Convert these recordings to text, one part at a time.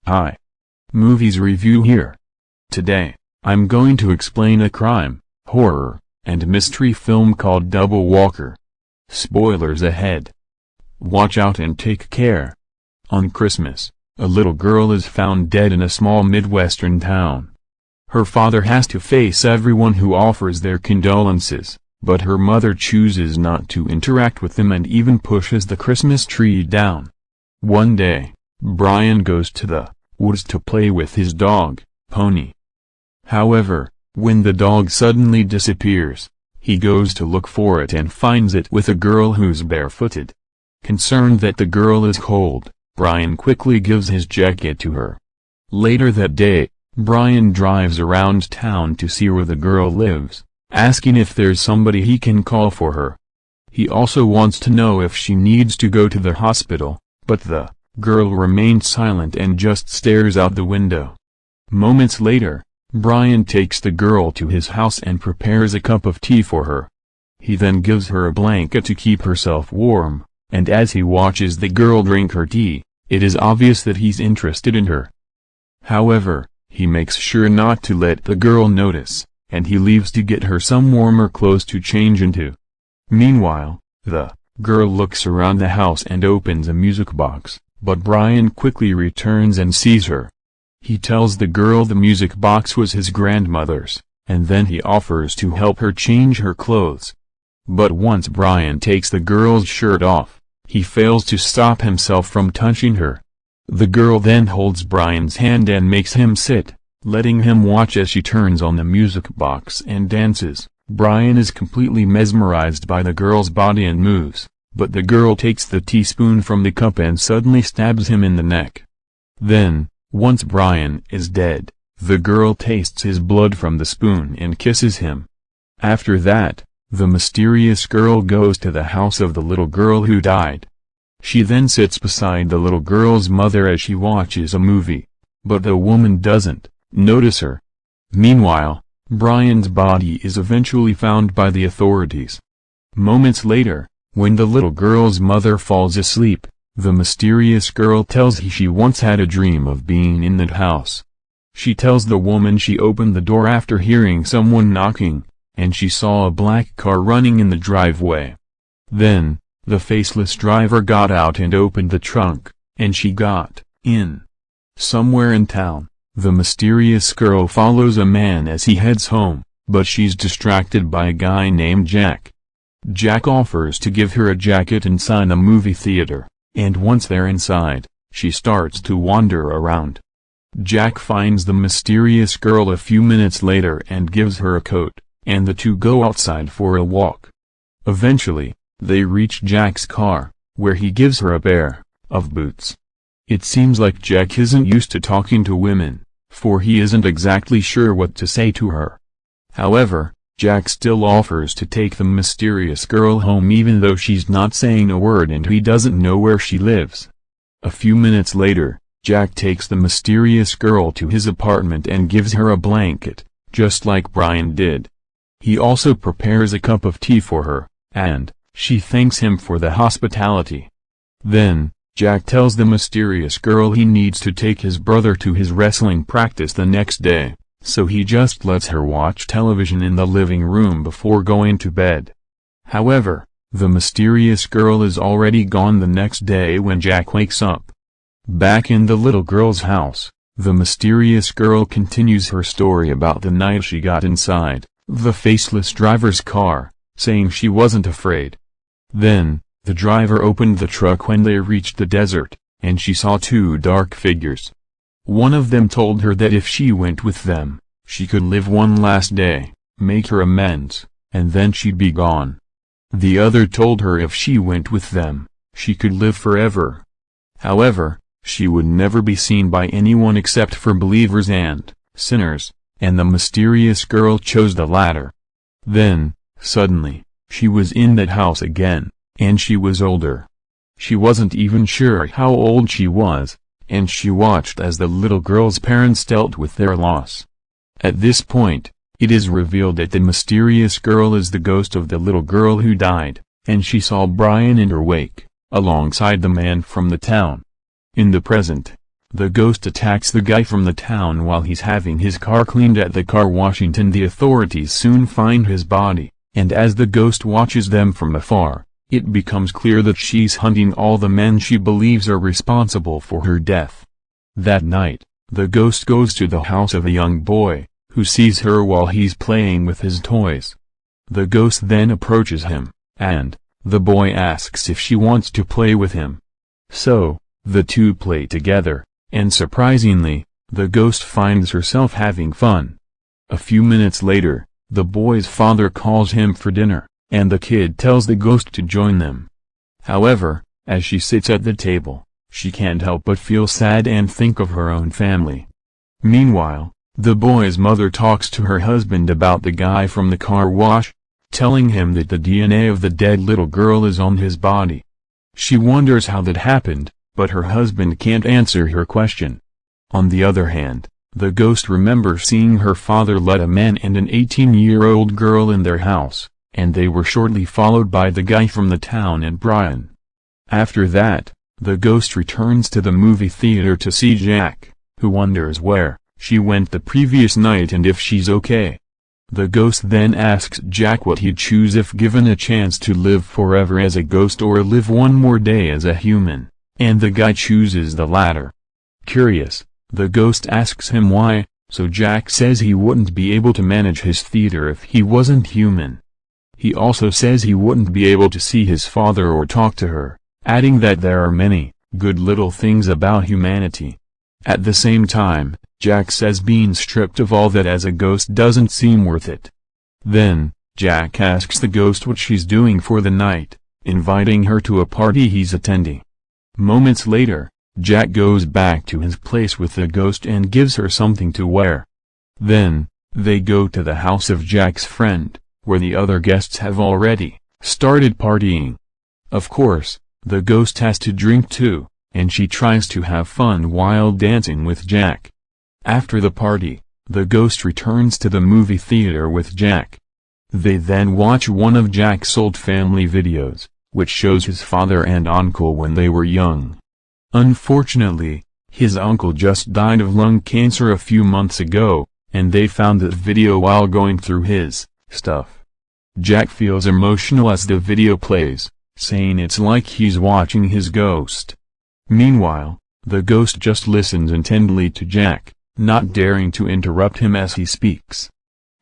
Hi. Movies review here. Today, I'm going to explain a crime, horror, and mystery film called Double Walker. Spoilers ahead. Watch out and take care. On Christmas, a little girl is found dead in a small Midwestern town. Her father has to face everyone who offers their condolences, but her mother chooses not to interact with them and even pushes the Christmas tree down. One day, Brian goes to the woods to play with his dog, Pony. However, when the dog suddenly disappears, he goes to look for it and finds it with a girl who's barefooted. Concerned that the girl is cold, Brian quickly gives his jacket to her. Later that day, Brian drives around town to see where the girl lives, asking if there's somebody he can call for her. He also wants to know if she needs to go to the hospital, but the girl remains silent and just stares out the window. Moments later, Brian takes the girl to his house and prepares a cup of tea for her. He then gives her a blanket to keep herself warm, and as he watches the girl drink her tea, it is obvious that he's interested in her. However, he makes sure not to let the girl notice, and he leaves to get her some warmer clothes to change into. Meanwhile, the girl looks around the house and opens a music box, but Brian quickly returns and sees her. He tells the girl the music box was his grandmother's, and then he offers to help her change her clothes. But once Brian takes the girl's shirt off, he fails to stop himself from touching her. The girl then holds Brian's hand and makes him sit, letting him watch as she turns on the music box and dances. Brian is completely mesmerized by the girl's body and moves, but the girl takes the teaspoon from the cup and suddenly stabs him in the neck. Then, once Brian is dead, the girl tastes his blood from the spoon and kisses him. After that, the mysterious girl goes to the house of the little girl who died. She then sits beside the little girl's mother as she watches a movie, but the woman doesn't notice her. Meanwhile, Brian's body is eventually found by the authorities. Moments later, when the little girl's mother falls asleep, the mysterious girl tells she once had a dream of being in that house. She tells the woman she opened the door after hearing someone knocking, and she saw a black car running in the driveway. Then, the faceless driver got out and opened the trunk, and she got in. Somewhere in town, the mysterious girl follows a man as he heads home, but she's distracted by a guy named Jack. Jack offers to give her a jacket inside a movie theater, and once they're inside, she starts to wander around. Jack finds the mysterious girl a few minutes later and gives her a coat, and the two go outside for a walk. Eventually, they reach Jack's car, where he gives her a pair of boots. It seems like Jack isn't used to talking to women, for he isn't exactly sure what to say to her. However, Jack still offers to take the mysterious girl home even though she's not saying a word and he doesn't know where she lives. A few minutes later, Jack takes the mysterious girl to his apartment and gives her a blanket, just like Brian did. He also prepares a cup of tea for her, and she thanks him for the hospitality. Then, Jack tells the mysterious girl he needs to take his brother to his wrestling practice the next day, so he just lets her watch television in the living room before going to bed. However, the mysterious girl is already gone the next day when Jack wakes up. Back in the little girl's house, the mysterious girl continues her story about the night she got inside the faceless driver's car, saying she wasn't afraid. Then, the driver opened the truck when they reached the desert, and she saw two dark figures. One of them told her that if she went with them, she could live one last day, make her amends, and then she'd be gone. The other told her if she went with them, she could live forever. However, she would never be seen by anyone except for believers and sinners, and the mysterious girl chose the latter. Then, suddenly, she was in that house again, and she was older. She wasn't even sure how old she was, and she watched as the little girl's parents dealt with their loss. At this point, it is revealed that the mysterious girl is the ghost of the little girl who died, and she saw Brian in her wake, alongside the man from the town. In the present, the ghost attacks the guy from the town while he's having his car cleaned at the car wash. The authorities soon find his body, and as the ghost watches them from afar, it becomes clear that she's hunting all the men she believes are responsible for her death. That night, the ghost goes to the house of a young boy, who sees her while he's playing with his toys. The ghost then approaches him, and the boy asks if she wants to play with him. So, the two play together, and surprisingly, the ghost finds herself having fun. A few minutes later, the boy's father calls him for dinner, and the kid tells the ghost to join them. However, as she sits at the table, she can't help but feel sad and think of her own family. Meanwhile, the boy's mother talks to her husband about the guy from the car wash, telling him that the DNA of the dead little girl is on his body. She wonders how that happened, but her husband can't answer her question. On the other hand, the ghost remembers seeing her father let a man and an 18-year-old girl in their house, and they were shortly followed by the guy from the town and Brian. After that, the ghost returns to the movie theater to see Jack, who wonders where she went the previous night and if she's okay. The ghost then asks Jack what he'd choose if given a chance to live forever as a ghost or live one more day as a human, and the guy chooses the latter. Curious, the ghost asks him why, so Jack says he wouldn't be able to manage his theater if he wasn't human. He also says he wouldn't be able to see his father or talk to her, adding that there are many good little things about humanity. At the same time, Jack says being stripped of all that as a ghost doesn't seem worth it. Then, Jack asks the ghost what she's doing for the night, inviting her to a party he's attending. Moments later, Jack goes back to his place with the ghost and gives her something to wear. Then, they go to the house of Jack's friend, where the other guests have already started partying. Of course, the ghost has to drink too, and she tries to have fun while dancing with Jack. After the party, the ghost returns to the movie theater with Jack. They then watch one of Jack's old family videos, which shows his father and uncle when they were young. Unfortunately, his uncle just died of lung cancer a few months ago, and they found that video while going through his stuff. Jack feels emotional as the video plays, saying it's like he's watching his ghost. Meanwhile, the ghost just listens intently to Jack, not daring to interrupt him as he speaks.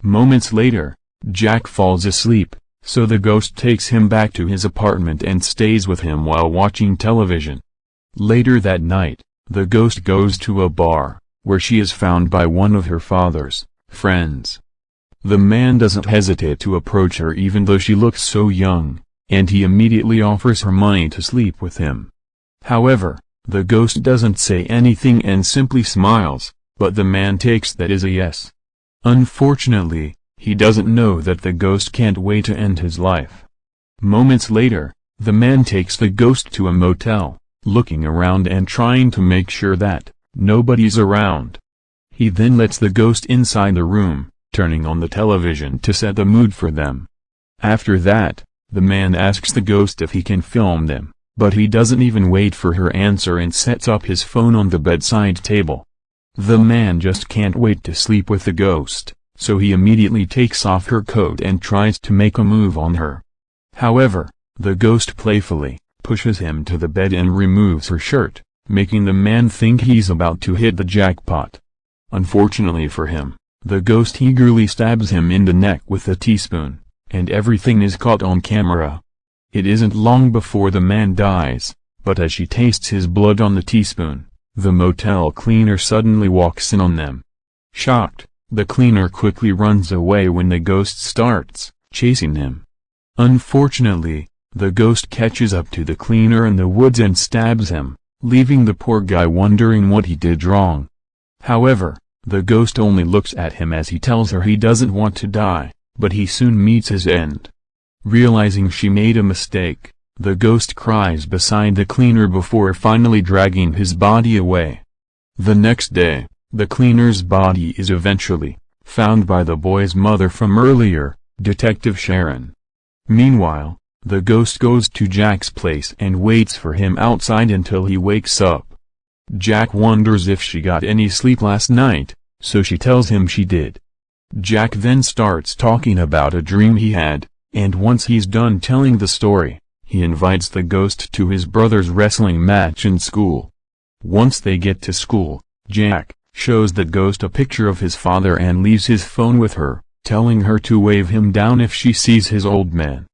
Moments later, Jack falls asleep, so the ghost takes him back to his apartment and stays with him while watching television. Later that night, the ghost goes to a bar, where she is found by one of her father's friends. The man doesn't hesitate to approach her even though she looks so young, and he immediately offers her money to sleep with him. However, the ghost doesn't say anything and simply smiles, but the man takes that as a yes. Unfortunately, he doesn't know that the ghost can't wait to end his life. Moments later, the man takes the ghost to a motel, looking around and trying to make sure that nobody's around. He then lets the ghost inside the room, turning on the television to set the mood for them. After that, the man asks the ghost if he can film them, but he doesn't even wait for her answer and sets up his phone on the bedside table. The man just can't wait to sleep with the ghost, so he immediately takes off her coat and tries to make a move on her. However, the ghost playfully pushes him to the bed and removes her shirt, making the man think he's about to hit the jackpot. Unfortunately for him, the ghost eagerly stabs him in the neck with a teaspoon, and everything is caught on camera. It isn't long before the man dies, but as she tastes his blood on the teaspoon, the motel cleaner suddenly walks in on them. Shocked, the cleaner quickly runs away when the ghost starts chasing him. Unfortunately, the ghost catches up to the cleaner in the woods and stabs him, leaving the poor guy wondering what he did wrong. However, the ghost only looks at him as he tells her he doesn't want to die, but he soon meets his end. Realizing she made a mistake, the ghost cries beside the cleaner before finally dragging his body away. The next day, the cleaner's body is eventually found by the boy's mother from earlier, Detective Sharon. Meanwhile, the ghost goes to Jack's place and waits for him outside until he wakes up. Jack wonders if she got any sleep last night, so she tells him she did. Jack then starts talking about a dream he had, and once he's done telling the story, he invites the ghost to his brother's wrestling match in school. Once they get to school, Jack shows the ghost a picture of his father and leaves his phone with her, telling her to wave him down if she sees his old man.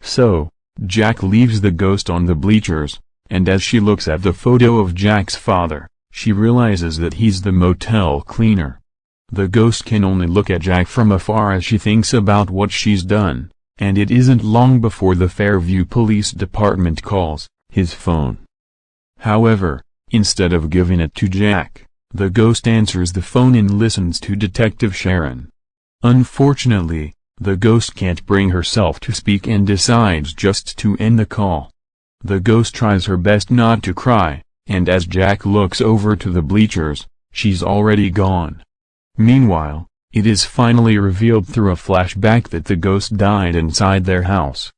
So, Jack leaves the ghost on the bleachers, and as she looks at the photo of Jack's father, she realizes that he's the motel cleaner. The ghost can only look at Jack from afar as she thinks about what she's done, and it isn't long before the Fairview Police Department calls his phone. However, instead of giving it to Jack, the ghost answers the phone and listens to Detective Sharon. Unfortunately, the ghost can't bring herself to speak and decides just to end the call. The ghost tries her best not to cry, and as Jack looks over to the bleachers, she's already gone. Meanwhile, it is finally revealed through a flashback that the ghost died inside their house.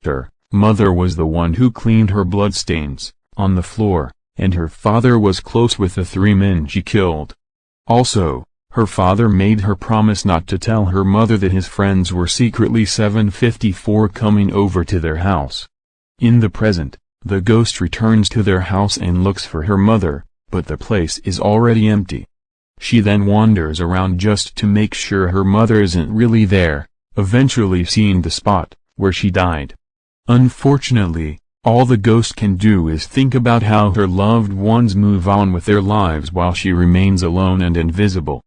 Her mother was the one who cleaned her bloodstains on the floor, and her father was close with the 3 men she killed. Also, her father made her promise not to tell her mother that his friends were secretly 754 coming over to their house. In the present, the ghost returns to their house and looks for her mother, but the place is already empty. She then wanders around just to make sure her mother isn't really there, eventually seeing the spot where she died. Unfortunately, all the ghost can do is think about how her loved ones move on with their lives while she remains alone and invisible.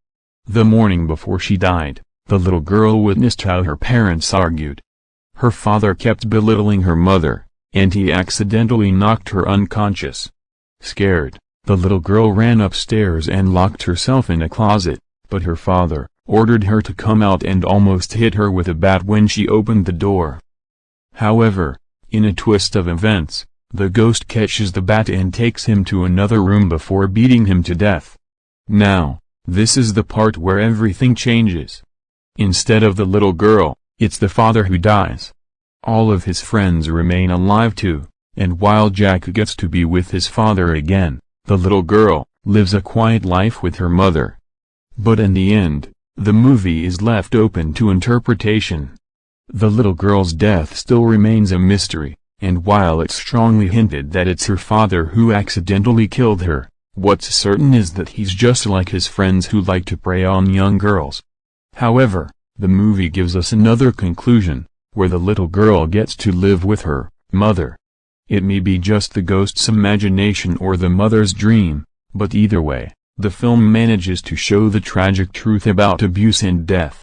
The morning before she died, the little girl witnessed how her parents argued. Her father kept belittling her mother, and he accidentally knocked her unconscious. Scared, the little girl ran upstairs and locked herself in a closet, but her father ordered her to come out and almost hit her with a bat when she opened the door. However, in a twist of events, the ghost catches the bat and takes him to another room before beating him to death. Now, this is the part where everything changes. Instead of the little girl, it's the father who dies. All of his friends remain alive too, and while Jack gets to be with his father again, the little girl lives a quiet life with her mother. But in the end, the movie is left open to interpretation. The little girl's death still remains a mystery, and while it's strongly hinted that it's her father who accidentally killed her, what's certain is that he's just like his friends who like to prey on young girls. However, the movie gives us another conclusion, where the little girl gets to live with her mother. It may be just the ghost's imagination or the mother's dream, but either way, the film manages to show the tragic truth about abuse and death.